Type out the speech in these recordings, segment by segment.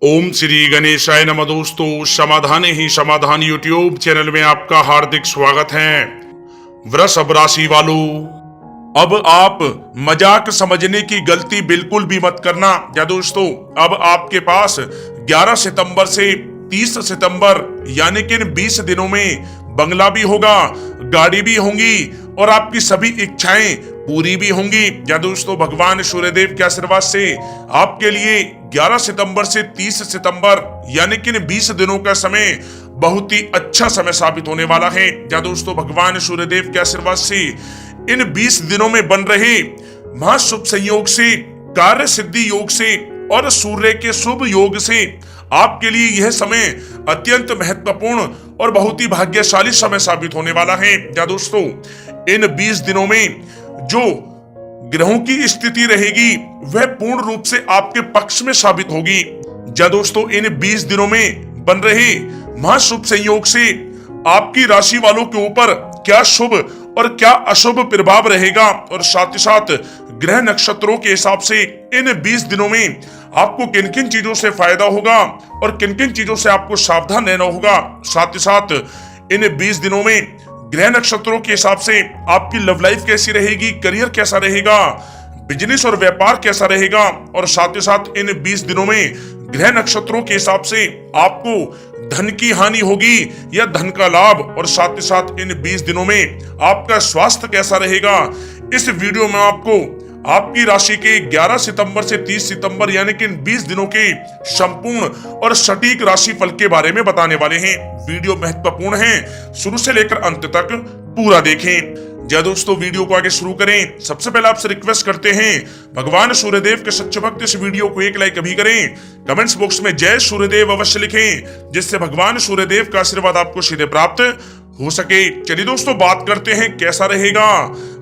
ओम श्री गणेशाय नमः। दोस्तों, समाधान ही समाधान यूट्यूब चैनल में आपका हार्दिक स्वागत है। वृषभ राशि वालों, अब आप मजाक समझने की गलती बिल्कुल भी मत करना। या दोस्तों, अब आपके पास 11 सितंबर से 30 सितंबर यानी कि 20 दिनों में बंगला भी होगा, गाड़ी भी होंगी और आपकी सभी इच्छाएं पूरी भी होंगी। या दोस्तों, भगवान सूर्यदेव के आशीर्वाद से आपके लिए 11 सितंबर से 30 सितंबर यानी कि 20 दिनों का समय बहुत ही अच्छा समय साबित होने वाला है। या दोस्तों, भगवान सूर्यदेव के आशीर्वाद से इन 20 दिनों में बन रहे महाशुभ संयोग से, कार्य सिद्धि योग से और सूर्य के शुभ योग से आपके लिए यह समय अत्यंत महत्वपूर्ण और बहुत ही भाग्यशाली समय साबित होने वाला है। या दोस्तों, इन 20 दिनों में जो ग्रहों की स्थिति रहेगी वह पूर्ण रूप से आपके पक्ष में साबित होगी। या दोस्तों, इन 20 दिनों में बन रहे महाशुभ संयोग से आपकी राशि वालों के ऊपर क्या शुभ और क्या अशुभ प्रभाव रहेगा और साथ ही साथ ग्रह नक्षत्रों के हिसाब से इन 20 दिनों में आपको किन किन चीजों से फायदा होगा और किन किन चीजों से आपको सावधान रहना होगा। साथ ही साथ इन 20 दिनों में ग्रह नक्षत्रों के हिसाब से आपकी लव लाइफ कैसी रहेगी, करियर कैसा रहेगा, बिजनेस और व्यापार कैसा रहेगा और साथ ही साथ इन 20 दिनों में ग्रह नक्षत्रों के हिसाब से आपको धन की हानि होगी या धन का लाभ और साथ ही साथ इन 20 दिनों में आपका स्वास्थ्य कैसा रहेगा। इस वीडियो में आपको आपकी राशि के 11 सितंबर से 30 सितंबर यानी कि 20 दिनों के संपूर्ण और सटीक राशि फल के बारे में बताने वाले हैं। वीडियो महत्वपूर्ण है, शुरू से लेकर अंत तक पूरा देखें। जय दोस्तों, वीडियो को आगे शुरू करें सबसे पहले आपसे रिक्वेस्ट करते हैं, भगवान सूर्यदेव के सच्चे भक्त इस वीडियो को एक लाइक अभी करें, कमेंट्स बॉक्स में जय सूर्यदेव अवश्य लिखें, जिससे भगवान सूर्यदेव का आशीर्वाद आपको सीधे प्राप्त हो सके। चलिए दोस्तों, बात करते हैं कैसा रहेगा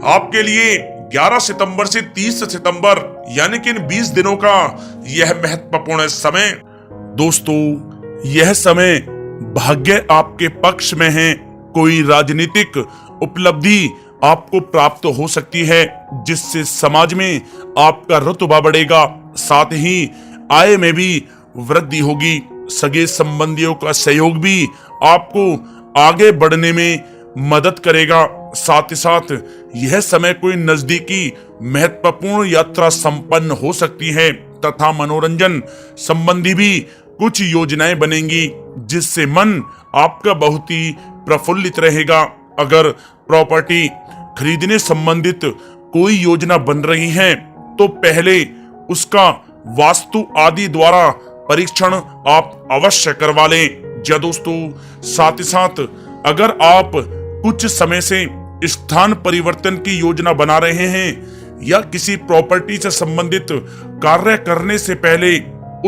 आपके लिए 11 सितंबर से 30 सितंबर यानी कि इन 20 दिनों का यह महत्वपूर्ण समय। दोस्तों, यह समय भाग्य आपके पक्ष में है। कोई राजनीतिक उपलब्धि आपको प्राप्त हो सकती है जिससे समाज में आपका रुतबा बढ़ेगा, साथ ही आय में भी वृद्धि होगी। सगे संबंधियों का सहयोग भी आपको आगे बढ़ने में मदद करेगा। साथ ही साथ यह समय कोई नजदीकी महत्वपूर्ण यात्रा संपन्न हो सकती है तथा मनोरंजन संबंधी भी कुछ योजनाएं बनेंगी जिससे मन आपका बहुत ही प्रफुल्लित रहेगा। अगर प्रॉपर्टी खरीदने संबंधित कोई योजना बन रही है तो पहले उसका वास्तु आदि द्वारा परीक्षण आप अवश्य करवा लें। या दोस्तों, साथ ही साथ अगर आप कुछ समय से स्थान परिवर्तन की योजना बना रहे हैं या किसी प्रॉपर्टी से संबंधित कार्य करने से पहले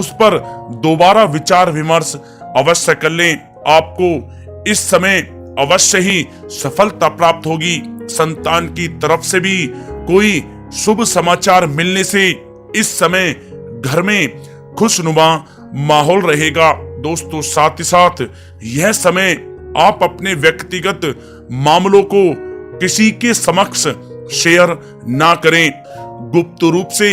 उस पर दोबारा विचार विमर्श अवश्य कर लें। आपको इस समय अवश्य ही सफलता प्राप्त होगी। संतान की तरफ से भी कोई शुभ समाचार मिलने से इस समय घर में खुशनुमा माहौल रहेगा। दोस्तों, साथ ही साथ यह समय आप अपने व्यक्तिगत मामलों को किसी के समक्ष शेयर ना करें। गुप्त रूप से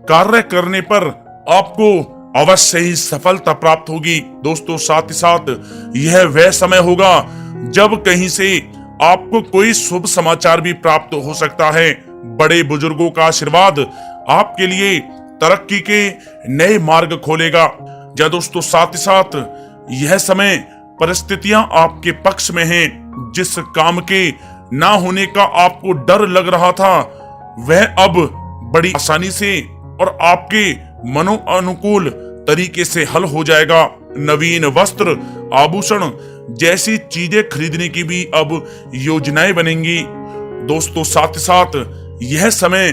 कार्य करने पर आपको अवश्य ही सफलता प्राप्त होगी। दोस्तों, साथ ही साथ यह वह समय होगा जब कहीं से आपको कोई शुभ समाचार भी प्राप्त हो सकता है। बड़े बुजुर्गों का आशीर्वाद आपके लिए तरक्की के नए मार्ग खोलेगा। या दोस्तों, साथ ही साथ यह समय परिस्थितियां आपके पक्ष में हैं। जिस काम के ना होने का आपको डर लग रहा था वह अब बड़ी आसानी से और आपके मनो अनुकूल तरीके से हल हो जाएगा। नवीन वस्त्र, आभूषण जैसी चीजें खरीदने की भी अब योजनाएं बनेंगी। दोस्तों, साथ ही साथ यह समय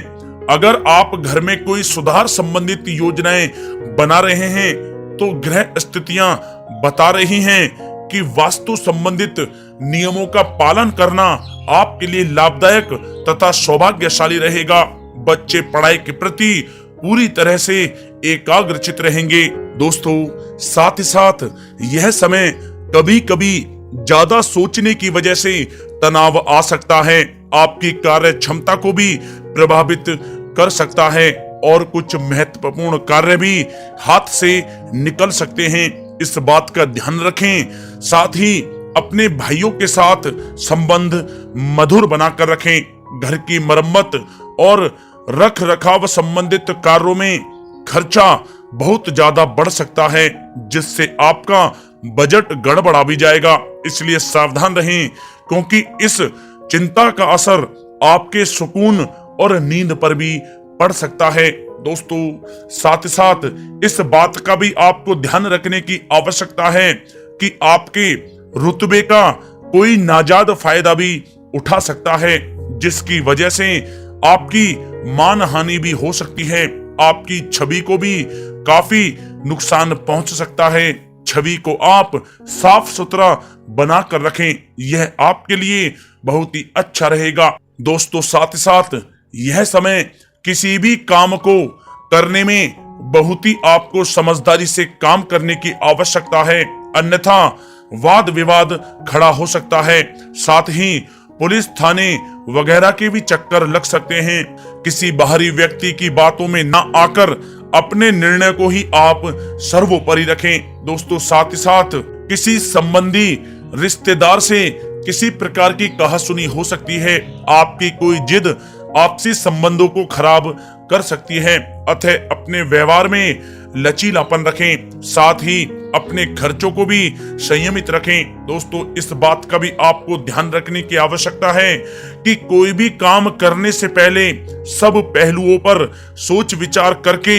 अगर आप घर में कोई सुधार संबंधित योजनाएं बना रहे हैं तो ग्रह स्थितियां बता रही हैं कि वास्तु संबंधित नियमों का पालन करना आपके लिए लाभदायक तथा सौभाग्यशाली रहेगा। बच्चे पढ़ाई के प्रति पूरी तरह से एकाग्रचित रहेंगे। दोस्तों, साथ ही साथ यह समय कभी कभी ज्यादा सोचने की वजह से तनाव आ सकता है, आपकी कार्य क्षमता को भी प्रभावित कर सकता है। और कुछ महत्वपूर्ण कार्य भी हाथ से निकल सकते हैं। इस बात का ध्यान रखें। साथ ही अपने भाइयों के साथ संबंध मधुर बनाकर रखें। घर की मरम्मत और रख रखाव संबंधित कार्यों में खर्चा बहुत ज्यादा बढ़ सकता है, जिससे आपका बजट गड़बड़ा भी जाएगा। इसलिए सावधान रहें, क्योंकि इस चिंता का असर आपके सुकून और नींद पर भी पड़ सकता है। दोस्तों, साथ ही साथ इस बात का भी आपको ध्यान रखने की आवश्यकता है कि आपके रुतबे का कोई नाजायज फायदा भी उठा सकता है, जिसकी वजह से आपकी मान हानि भी हो सकती है। आपकी छवि को भी काफी नुकसान पहुंच सकता है। छवि को आप साफ सुथरा बनाकर रखें, यह आपके लिए बहुत ही अच्छा रहेगा। दोस्तों, साथ ही साथ यह समय किसी भी काम को करने में बहुत ही आपको समझदारी से काम करने की आवश्यकता है, अन्यथा वाद विवाद खड़ा हो सकता है। साथ ही पुलिस थाने वगैरह के भी चक्कर लग सकते हैं। किसी बाहरी व्यक्ति की बातों में ना आकर अपने निर्णय को ही आप सर्वोपरि रखें। दोस्तों, साथ ही साथ किसी संबंधी रिश्तेदार से किसी प्रकार की कहासुनी हो सकती है। आपकी कोई जिद आपसी संबंधों को खराब कर सकती है, अतः अपने व्यवहार में लचीलापन रखें। साथ ही अपने खर्चों को भी संयमित रखें। दोस्तों, इस बात का भी आपको ध्यान रखने की आवश्यकता है कि कोई भी काम करने से पहले सब पहलुओं पर सोच विचार करके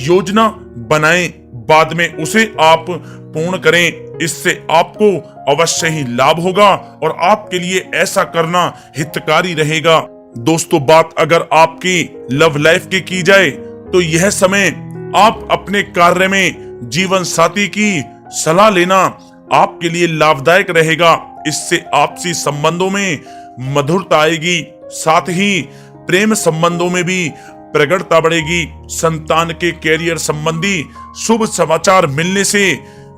योजना बनाएं, बाद में उसे आप पूर्ण करें। इससे आपको अवश्य ही लाभ होगा और आपके लिए ऐसा करना हितकारी रहेगा। दोस्तों, बात अगर आपकी लव लाइफ की जाए तो यह समय आप अपने कार्य में जीवन साथी की सलाह लेना आपके लिए लाभदायक रहेगा। इससे आपसी संबंधों में मधुरता आएगी, साथ ही प्रेम संबंधों में भी प्रगाढ़ता बढ़ेगी। संतान के कैरियर संबंधी शुभ समाचार मिलने से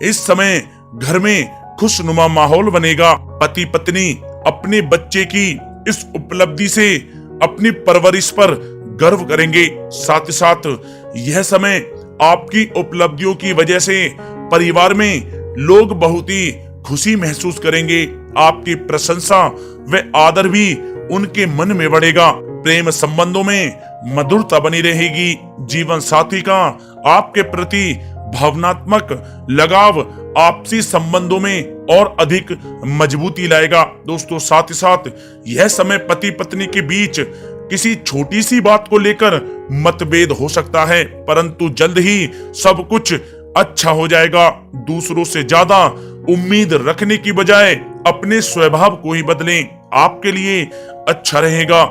इस समय घर में खुशनुमा माहौल बनेगा। पति पत्नी अपने बच्चे की इस उपलब्धि से अपनी परवरिश पर गर्व करेंगे। साथ ही साथ यह समय आपकी उपलब्धियों की वजह से परिवार में लोग बहुत ही खुशी महसूस करेंगे। आपकी प्रशंसा व आदर भी उनके मन में बढ़ेगा। प्रेम संबंधों में मधुरता बनी रहेगी। जीवन साथी का आपके प्रति भावनात्मक लगाव आपसी संबंधों में और अधिक मजबूती लाएगा। दोस्तों, साथ ही साथ यह समय पति पत्नी के बीच किसी छोटी सी बात को लेकर मतभेद हो सकता है, परंतु जल्द ही सब कुछ अच्छा हो जाएगा। दूसरों से ज्यादा उम्मीद रखने की बजाय अपने स्वभाव को ही बदलें, आपके लिए अच्छा रहेगा।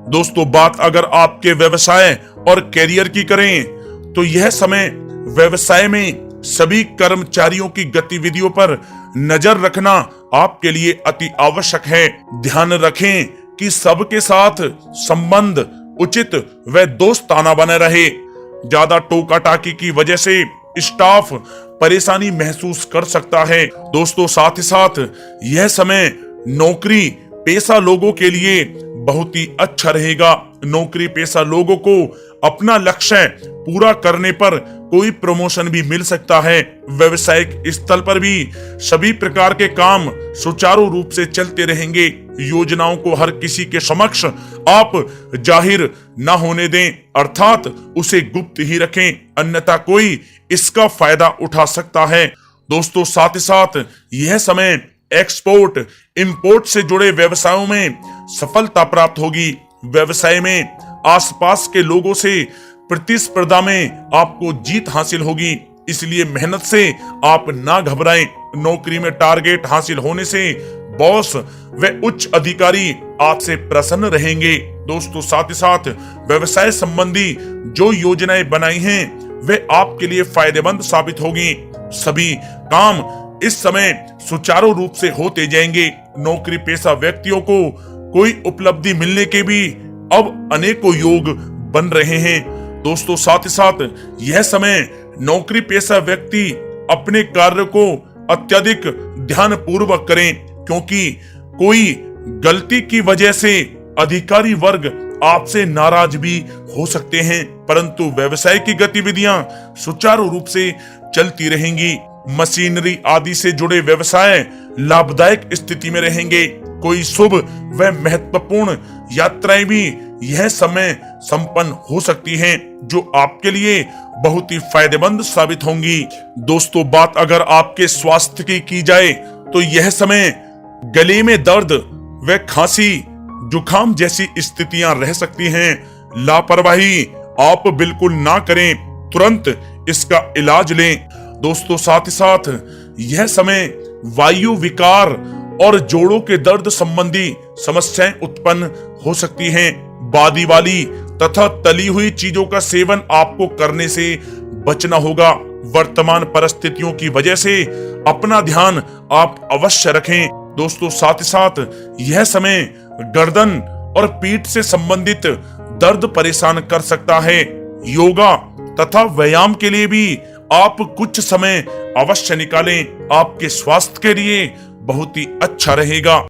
दोस्तों, बात अगर आपके व्यवसाय और कैरियर की करें तो यह समय व्यवसाय में सभी कर्मचारियों की गतिविधियों पर नजर रखना आपके लिए अति आवश्यक है। ध्यान रखें कि सबके साथ संबंध उचित व दोस्ताना बने रहे। ज्यादा टोका टाकी की वजह से स्टाफ परेशानी महसूस कर सकता है। दोस्तों, साथ ही साथ यह समय नौकरी पेशा लोगों के लिए बहुत ही अच्छा रहेगा। नौकरी पेशा लोगों को अपना लक्ष्य पूरा करने पर कोई प्रमोशन भी मिल सकता है। व्यवसायिक स्थल पर भी सभी प्रकार के काम सुचारू रूप से चलते रहेंगे। योजनाओं को हर किसी के समक्ष आप जाहिर न होने दें, अर्थात उसे गुप्त ही रखें, अन्यथा कोई इसका फायदा उठा सकता है। दोस्तों, साथ ही साथ यह समय एक्सपोर्ट इंपोर्ट से जुड़े व्यवसायों में सफलता प्राप्त होगी। व्यवसाय में आसपास के लोगों से प्रतिस्पर्धा में आपको जीत हासिल होगी, इसलिए मेहनत से आप ना घबराएं। नौकरी में टारगेट हासिल होने से बॉस व उच्च अधिकारी आपसे प्रसन्न रहेंगे। दोस्तों, साथ ही साथ व्यवसाय संबंधी जो योजनाएं बनाई हैं वे आपके लिए फायदेमंद साबित होगी। सभी काम इस समय सुचारू रूप से होते जाएंगे। नौकरी पेशा व्यक्तियों को कोई उपलब्धि मिलने के भी अब अनेकों योग बन रहे हैं। दोस्तों, साथ ही साथ यह समय नौकरी पेशा व्यक्ति अपने कार्य को अत्यधिक ध्यान पूर्वक करें, क्योंकि कोई गलती की वजह से अधिकारी वर्ग आपसे नाराज भी हो सकते हैं, परंतु व्यवसाय की गतिविधियां सुचारू रूप से चलती रहेंगी। मशीनरी आदि से जुड़े व्यवसाय लाभदायक स्थिति में रहेंगे। कोई शुभ व महत्वपूर्ण यात्राएं भी यह समय संपन्न हो सकती हैं, जो आपके लिए बहुत ही फायदेमंद साबित होंगी। दोस्तों, बात अगर आपके स्वास्थ्य की जाए तो यह समय गले में दर्द व खांसी, जुकाम जैसी स्थितियां रह सकती हैं। लापरवाही आप बिल्कुल ना करें, तुरंत इसका इलाज लें। दोस्तों, साथ ही साथ यह समय वायु विकार और जोड़ों के दर्द संबंधी समस्याएं उत्पन्न हो सकती हैं। बादी वाली तथा तली हुई चीजों का सेवन आपको करने से बचना होगा। वर्तमान परिस्थितियों की वजह से अपना ध्यान आप अवश्य रखें। दोस्तों, साथ ही साथ यह समय गर्दन और पीठ से संबंधित दर्द परेशान कर सकता है। योगा तथा व्यायाम के लिए भी आप कुछ समय अवश्य निकालें, आपके स्वास्थ्य के लिए बहुत ही अच्छा रहेगा।